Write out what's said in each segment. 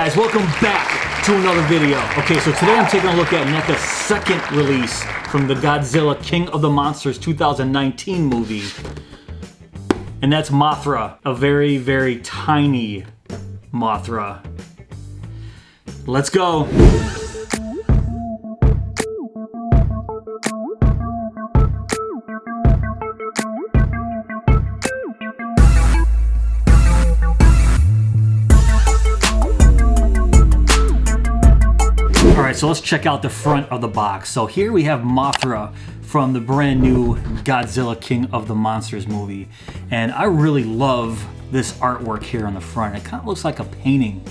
guys, welcome back to another video. Okay, so today I'm taking a look at Neca's second release from the Godzilla King of the Monsters 2019 movie. And that's Mothra, a very, very tiny Mothra. Let's go. Alright, so let's check out the front of the box. So here we have Mothra from the brand new Godzilla King of the Monsters movie. And I really love this artwork here on the front. It kind of looks like a painting.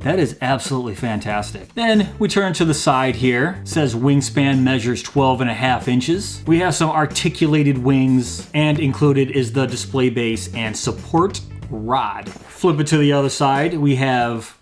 That is absolutely fantastic. Then we turn to the side here. It says wingspan measures 12.5 inches. We have some articulated wings, and included is the display base and support rod. Flip it to the other side. We have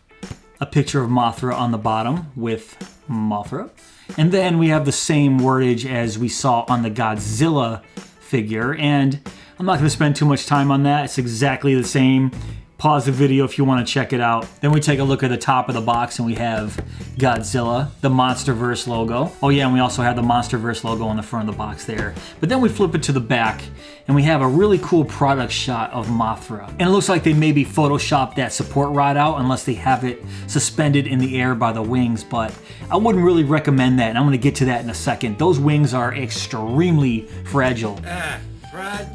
a picture of Mothra on the bottom with Mothra. And then we have the same wordage as we saw on the Godzilla figure. And I'm not gonna spend too much time on that. It's exactly the same. Pause the video if you want to check it out. Then we take a look at the top of the box and we have Godzilla, the MonsterVerse logo. Oh yeah, and we also have the MonsterVerse logo on the front of the box there. But then we flip it to the back and we have a really cool product shot of Mothra. And it looks like they maybe photoshopped that support rod out unless they have it suspended in the air by the wings, but I wouldn't really recommend that, and I'm gonna get to that in a second. Those wings are extremely fragile. Fragile.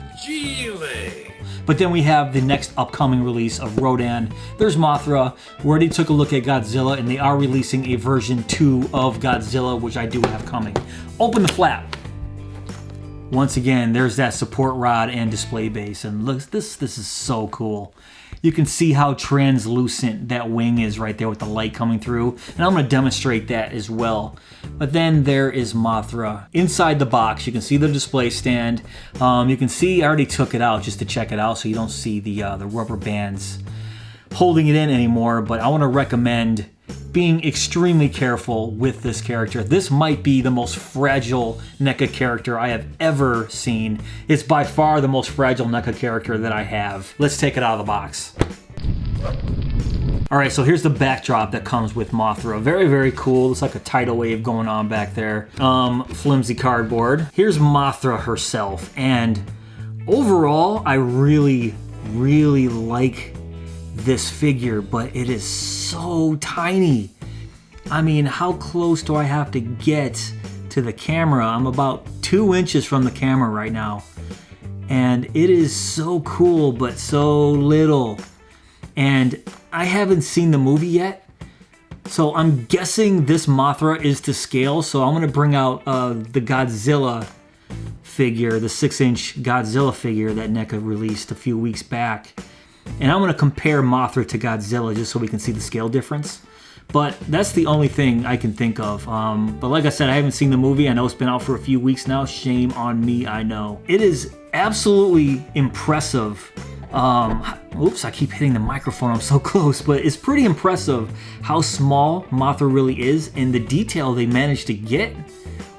But then we have the next upcoming release of Rodan. There's Mothra. We already took a look at Godzilla, and they are releasing a version 2 of Godzilla, which I do have coming. Open the flap. Once again, there's that support rod and display base, and look, this is so cool. You can see how translucent that wing is right there with the light coming through, and I'm going to demonstrate that as well. But then there is Mothra. Inside the box, you can see the display stand. You can see I already took it out just to check it out so you don't see the rubber bands holding it in anymore, but I want to recommend being extremely careful with this character. This might be the most fragile NECA character I have ever seen. It's by far the most fragile NECA character that I have. Let's take it out of the box. Alright, so here's the backdrop that comes with Mothra. Very, very cool. Looks like a tidal wave going on back there. Flimsy cardboard. Here's Mothra herself, and overall, I really, really like this figure, but it is so tiny. I mean, how close do I have to get to the camera? I'm about 2 inches from the camera right now. And it is so cool, but so little. And I haven't seen the movie yet, so I'm guessing this Mothra is to scale. So I'm gonna bring out the Godzilla figure, the 6-inch Godzilla figure that NECA released a few weeks back. And I'm going to compare Mothra to Godzilla just so we can see the scale difference. But that's the only thing I can think of. But like I said, I haven't seen the movie. I know it's been out for a few weeks now. Shame on me, I know. It is absolutely impressive. Oops, I keep hitting the microphone. I'm so close. But it's pretty impressive how small Mothra really is and the detail they managed to get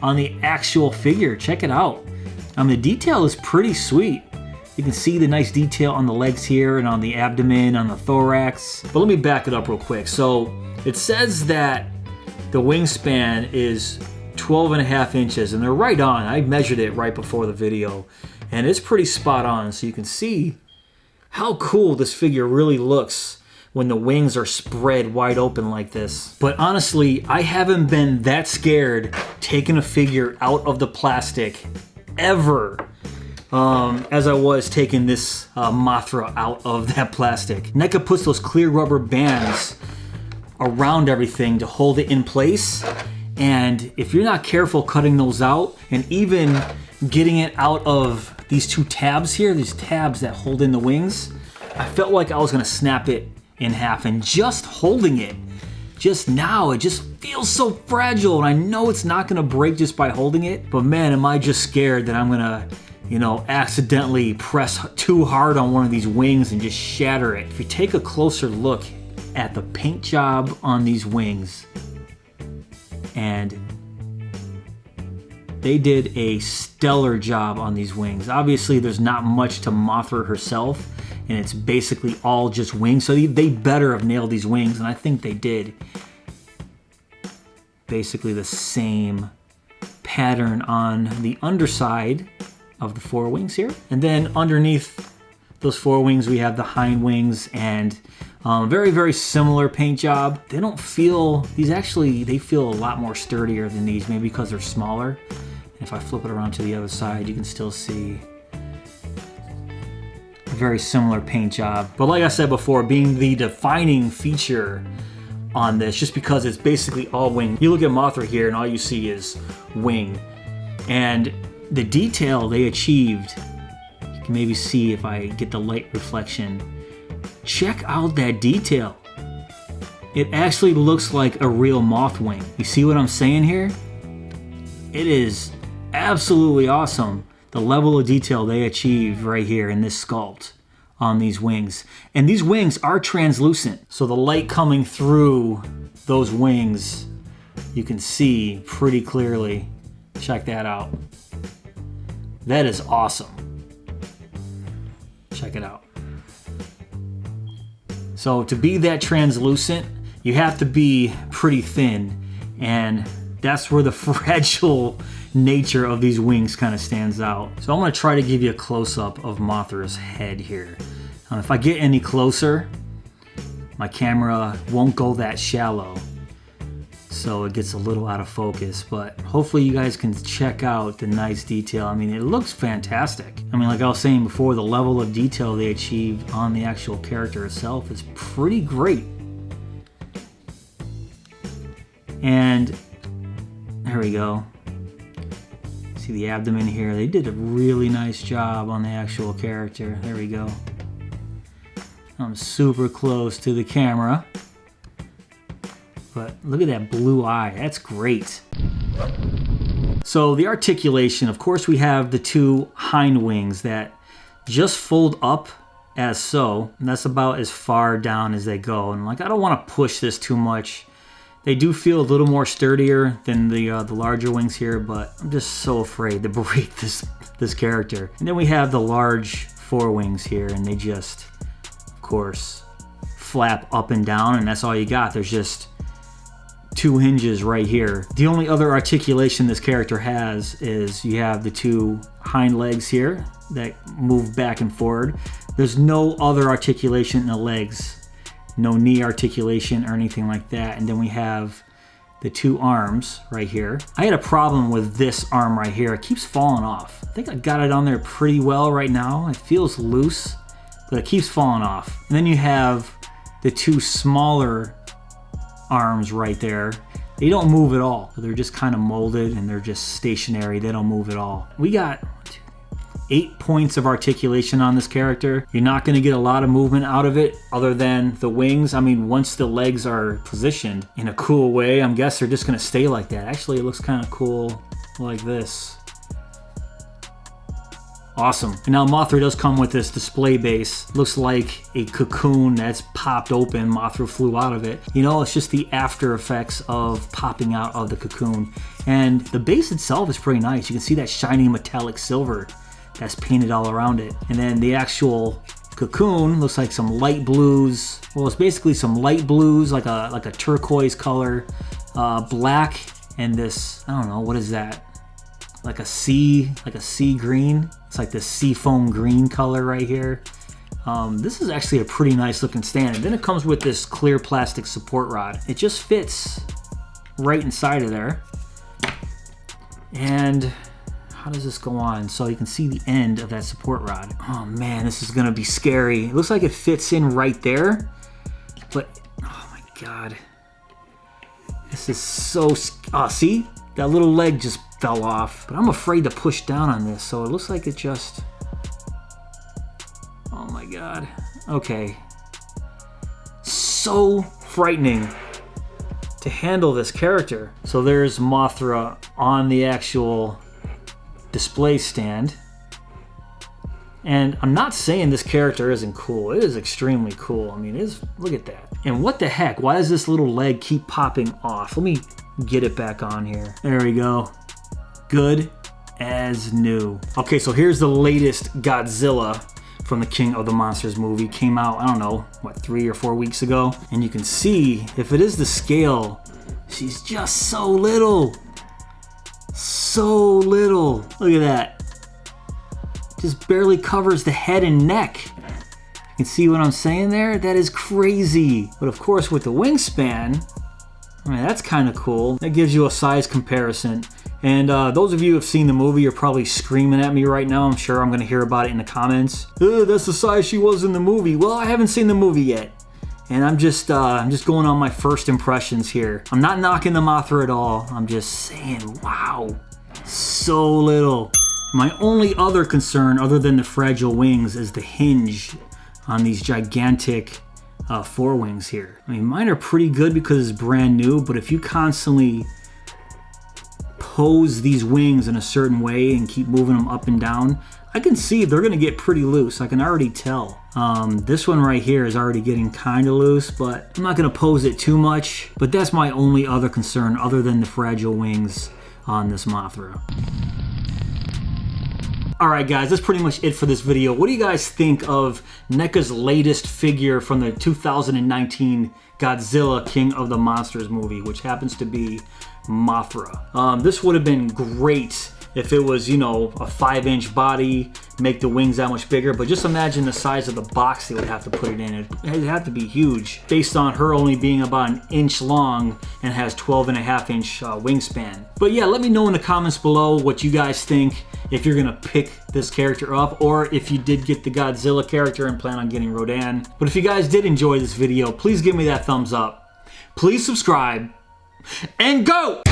on the actual figure. Check it out. The detail is pretty sweet. You can see the nice detail on the legs here and on the abdomen, on the thorax. But let me back it up real quick. So it says that the wingspan is 12.5 inches, and they're right on. I measured it right before the video, and it's pretty spot on. So you can see how cool this figure really looks when the wings are spread wide open like this. But honestly, I haven't been that scared taking a figure out of the plastic ever. As I was taking this Mothra out of that plastic. NECA puts those clear rubber bands around everything to hold it in place, and if you're not careful cutting those out and even getting it out of these 2 tabs here, these tabs that hold in the wings, I felt like I was gonna snap it in half, and just holding it just now, it just feels so fragile, and I know it's not gonna break just by holding it, but man, am I just scared that I'm gonna, you know, accidentally press too hard on one of these wings and just shatter it. If you take a closer look at the paint job on these wings, and they did a stellar job on these wings. Obviously, there's not much to Mothra herself, and it's basically all just wings. So they better have nailed these wings, and I think they did. Basically the same pattern on the underside of the forewings here. And then underneath those forewings, we have the hind wings, and very, very similar paint job. They don't feel, they feel a lot more sturdier than these, maybe because they're smaller. And if I flip it around to the other side, you can still see a very similar paint job. But like I said before, being the defining feature on this, just because it's basically all wing. You look at Mothra here and all you see is wing. And the detail they achieved, you can maybe see if I get the light reflection. Check out that detail. It actually looks like a real moth wing. You see what I'm saying here? It is absolutely awesome, the level of detail they achieved right here in this sculpt on these wings. And these wings are translucent, so the light coming through those wings, you can see pretty clearly. Check that out. That is awesome. Check it out. So to be that translucent, you have to be pretty thin, and that's where the fragile nature of these wings kind of stands out. So I'm going to try to give you a close-up of Mothra's head here. If I get any closer, my camera won't go that shallow, so it gets a little out of focus, but hopefully you guys can check out the nice detail. I mean, it looks fantastic. I mean, like I was saying before, the level of detail they achieved on the actual character itself is pretty great. And there we go. See the abdomen here. They did a really nice job on the actual character. There we go. I'm super close to the camera. But look at that blue eye. That's great. So the articulation, of course, we have the two hind wings that just fold up as so. And that's about as far down as they go. And like, I don't want to push this too much. They do feel a little more sturdier than the larger wings here, but I'm just so afraid to break this character. And then we have the large forewings here, and they just, of course, flap up and down, and that's all you got. There's just two hinges right here. The only other articulation this character has is you have the two hind legs here that move back and forward. There's no other articulation in the legs. No knee articulation or anything like that. And then we have the two arms right here. I had a problem with this arm right here. It keeps falling off. I think I got it on there pretty well right now. It feels loose, but it keeps falling off. And then you have the two smaller arms right there. They don't move at all. They're just kind of molded and they're just stationary. They don't move at all. We got 8 points of articulation on this character. You're not going to get a lot of movement out of it other than the wings. I mean, once the legs are positioned in a cool way, I guess they're just going to stay like that. Actually, it looks kind of cool like this. Awesome. And now Mothra does come with this display base. Looks like a cocoon that's popped open. Mothra flew out of it. You know, it's just the after effects of popping out of the cocoon. And the base itself is pretty nice. You can see that shiny metallic silver that's painted all around it. And then the actual cocoon looks like some light blues. Well, it's basically some light blues, like a turquoise color, black, and this, I don't know, what is that? Like a sea green. It's like this seafoam green color right here. This is actually a pretty nice looking stand. And then it comes with this clear plastic support rod. It just fits right inside of there. And how does this go on? So you can see the end of that support rod. Oh man, this is gonna be scary. It looks like it fits in right there, but oh my God. This is so, see? That little leg just fell off, but I'm afraid to push down on this, so it looks like it just, oh my God. Okay. So frightening to handle this character. So there's Mothra on the actual display stand, and I'm not saying this character isn't cool. It is extremely cool. I mean, look at that. And what the heck? Why does this little leg keep popping off? Let me get it back on here. There we go. Good. as new. Okay, so here's the latest Godzilla from the King of the Monsters movie. Came out, I don't know, what, 3 or 4 weeks ago? And you can see, if it is the scale, she's just so little. So little. Look at that. Just barely covers the head and neck. You can see what I'm saying there? That is crazy. But of course, with the wingspan, I mean, that's kind of cool. That gives you a size comparison. And those of you who have seen the movie are probably screaming at me right now. I'm sure I'm going to hear about it in the comments. That's the size she was in the movie. Well, I haven't seen the movie yet. And I'm just going on my first impressions here. I'm not knocking the Mothra at all. I'm just saying, wow, so little. My only other concern, other than the fragile wings, is the hinge on these gigantic forewings here. I mean, mine are pretty good because it's brand new, but if you constantly pose these wings in a certain way and keep moving them up and down, I can see they're gonna get pretty loose. I can already tell. This one right here is already getting kind of loose, but I'm not gonna pose it too much. But that's my only other concern other than the fragile wings on this Mothra. Alright guys, that's pretty much it for this video. What do you guys think of NECA's latest figure from the 2019 Godzilla King of the Monsters movie, which happens to be Mothra? This would have been great if it was, you know, a 5-inch body, make the wings that much bigger, but just imagine the size of the box they would have to put it in. It'd have to be huge, based on her only being about 1 inch long and has 12.5-inch wingspan. But yeah, let me know in the comments below what you guys think, if you're gonna pick this character up, or if you did get the Godzilla character and plan on getting Rodan. But if you guys did enjoy this video, please give me that thumbs up. Please subscribe, and go!